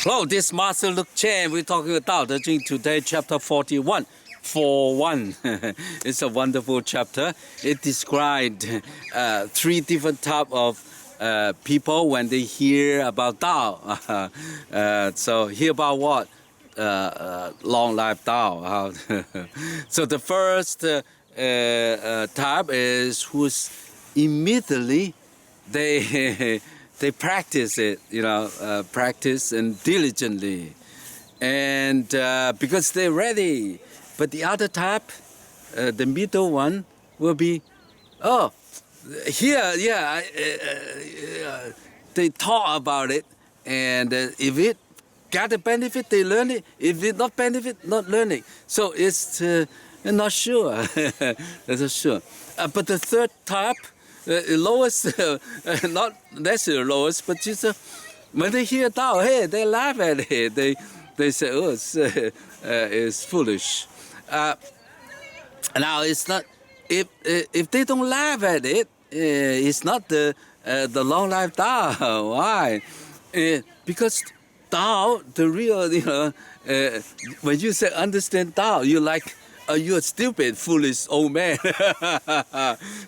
Hello, this is Master Luke Chen. We're talking about Tao Te Ching today, chapter 41. 4:1. It's a wonderful chapter. It described three different types of people when they hear about Tao. So hear about what? Long life Tao. So the first type is who's immediately they they practice it, practice and diligently, and because they're ready. But the other type, the middle one, will be, they talk about it, and if it got a benefit, they learn it. If it not benefit, not learning. So it's not sure. That's not sure. But the third type, lowest, not necessarily lowest, but just when they hear Tao, hey, they laugh at it. They say, oh, it's foolish. Now it's not. If they don't laugh at it, it's not the long life Tao. Why? Because Tao, the real, when you say understand Tao, you're like, you're a stupid, foolish old man.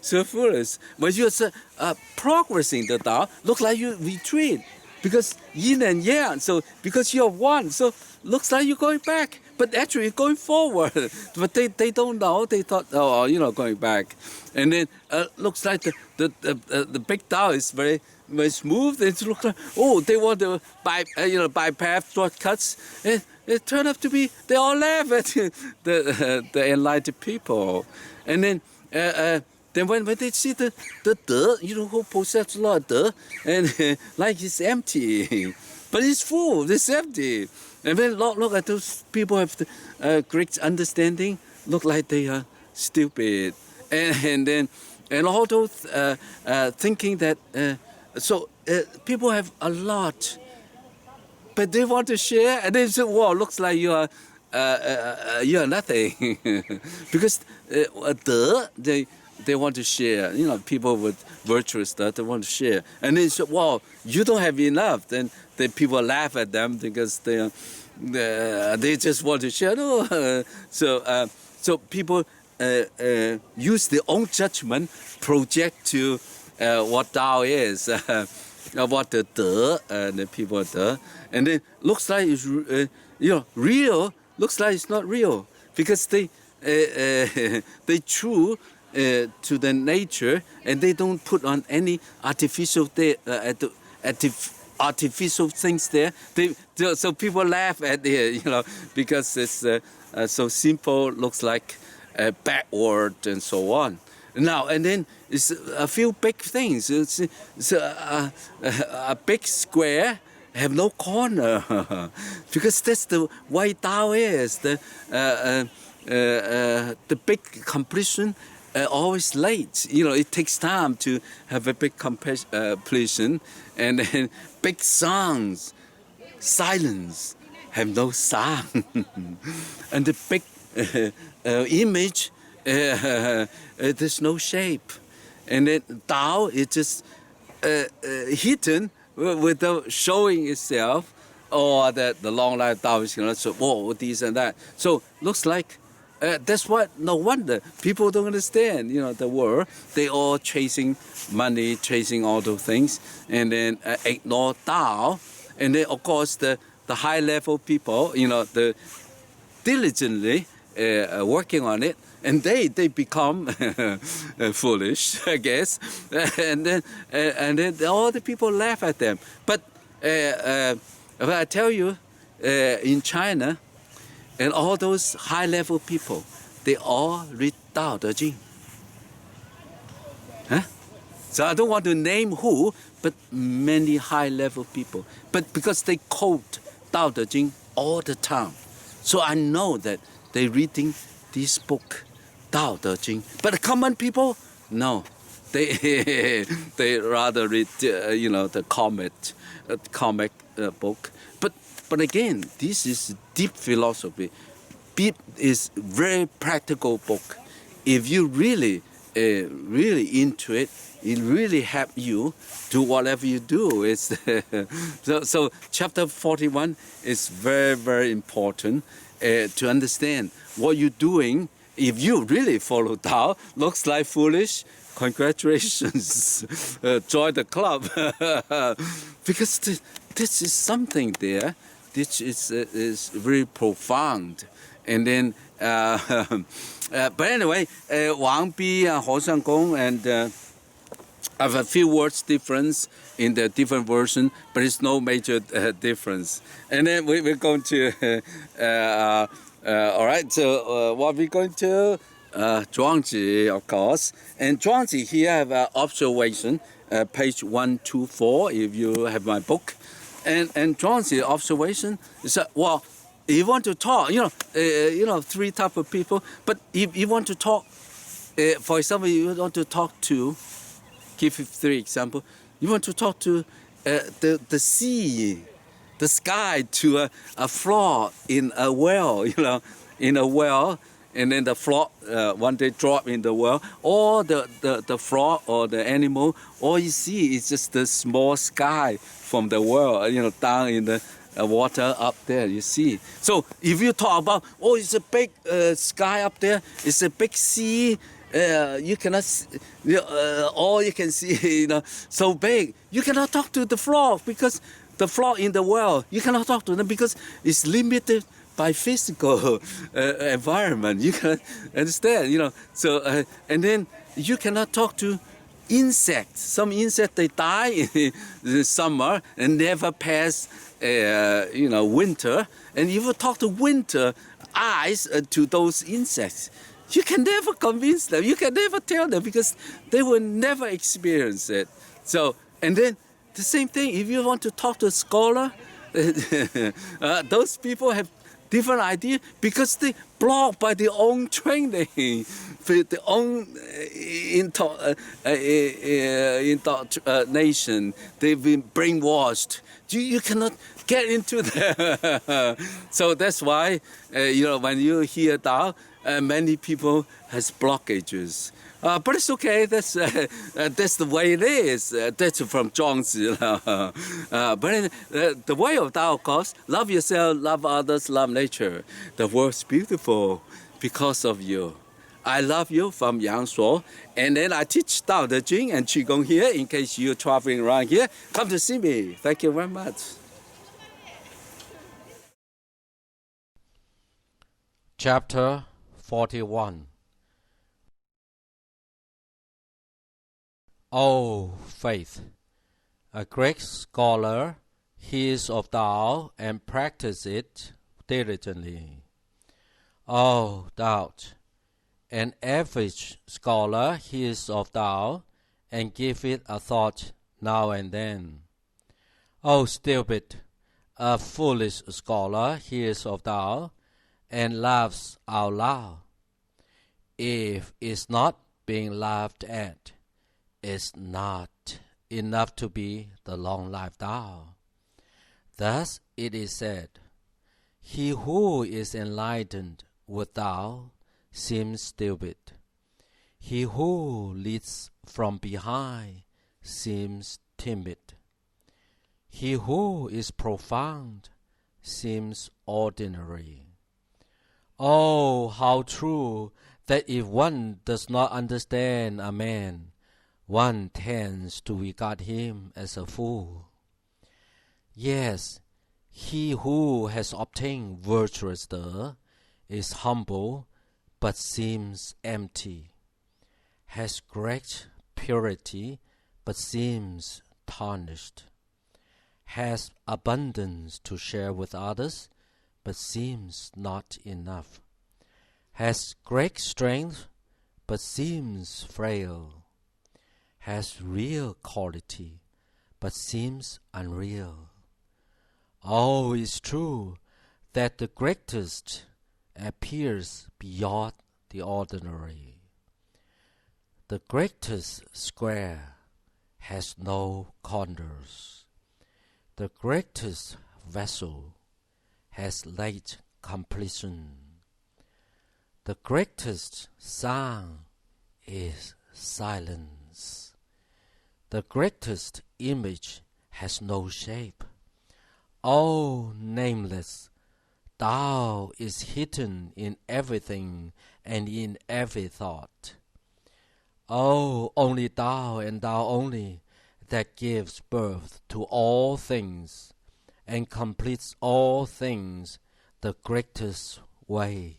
So foolish. When you're progressing the Tao, look like you retreat. Because yin and yang, so because you're one, so looks like you're going back. But actually you're going forward. But they don't know. They thought, going back. And then looks like the big Tao is very smooth. It looks like, they want to bypass shortcuts. It turned up to be, they all laugh at the enlightened people. And then when they see the De, who possesses a lot of De, and like it's empty, but it's full, it's empty. And then look at those people have the great understanding, look like they are stupid. And all those thinking that, people have a lot, but they want to share, and they say, "Wow, looks like you are nothing," because they want to share. People with virtuous stuff, they want to share, and then say, "Wow, you don't have enough." Then the people laugh at them because they just want to share. No, so people use their own judgment, project to what Tao is. What the De, the people are De, and then looks like it's real. Looks like it's not real because they true to the nature, and they don't put on any artificial artificial things there. So people laugh at it, because it's so simple. Looks like backward and so on. Now and then it's a few big things. It's a big square have no corner because that's the way Tao is. The big completion always late. It takes time to have a big completion, and then big sounds, silence have no sound, and the big image. There's no shape, and then Tao is just hidden without showing itself, or that the long life Tao is so this and that. So looks like that's what. No wonder people don't understand. The world. They all chasing money, chasing all those things, and then ignore Tao. And then of course the high level people, the diligently working on it. And they become foolish, I guess, and then all the people laugh at them. But I tell you, in China, and all those high-level people, they all read Tao Te Ching. Huh? So I don't want to name who, but many high-level people. But because they quote Tao Te Ching all the time, so I know that they're reading this book. Tao Te Ching. But the common people, no, they rather read the comic book. But again, this is deep philosophy. Deep is very practical book. If you really really into it, it really help you do whatever you do. It's so chapter 41 is very, very important to understand what you're doing. If you really follow Tao, looks like foolish, congratulations, join the club. Because this is something there, this is very profound. And then, but anyway, Wang Bi and Ho Shan Gong and have a few words difference in the different version, but it's no major difference. And then we're going to, all right, so what we're going to, Zhuangzi, of course. And Zhuangzi here have an observation, page 124, if you have my book. And Zhuangzi observation is that, well, if you want to talk, three type of people, but if you want to talk, for example, you want to talk to, give you three examples. You want to talk to the sea, the sky, to a frog in a well, in a well, and then the frog one day drop in the well, or the frog or the animal, all you see is just the small sky from the well, down in the water up there, you see. So if you talk about, it's a big sky up there, it's a big sea, you cannot, all you can see, so big. You cannot talk to the frog because the frog in the well, you cannot talk to them because it's limited by physical environment. You can understand, So and then you cannot talk to insects. Some insects they die in the summer and never pass, winter. And if you talk to winter eyes to those insects, you can never convince them. You can never tell them because they will never experience it. So, and then the same thing, if you want to talk to a scholar, those people have different idea because they blocked by their own training, their own indoctrination. They've been brainwashed. You cannot get into that. So that's why, when you hear Tao, many people has blockages. But it's okay. That's the way it is. That's from Zhuangzi. But the way of Tao, of course, love yourself, love others, love nature. The world's beautiful because of you. I love you from Yangshuo. And then I teach Tao Te Ching and Qigong here in case you're traveling around here. Come to see me. Thank you very much. Chapter 41. O faith! A Greek scholar hears of Tao and practices it diligently. O doubt! An average scholar hears of Tao and gives it a thought now and then. O stupid! A foolish scholar hears of Tao and laughs out loud. If it's not being laughed at, it's not enough to be the long-life Tao. Thus it is said, he who is enlightened with Tao seems stupid. He who leads from behind seems timid. He who is profound seems ordinary. Oh, how true that if one does not understand a man, one tends to regard him as a fool. Yes, he who has obtained virtuous stir is humble but seems empty, has great purity but seems tarnished, has abundance to share with others but seems not enough, has great strength but seems frail, has real quality, but seems unreal. Oh, it's true that the greatest appears beyond the ordinary. The greatest square has no corners. The greatest vessel has late completion. The greatest sound is silence. The greatest image has no shape. Oh, nameless, Tao is hidden in everything and in every thought. Oh, only Tao and Tao only, that gives birth to all things and completes all things the greatest way.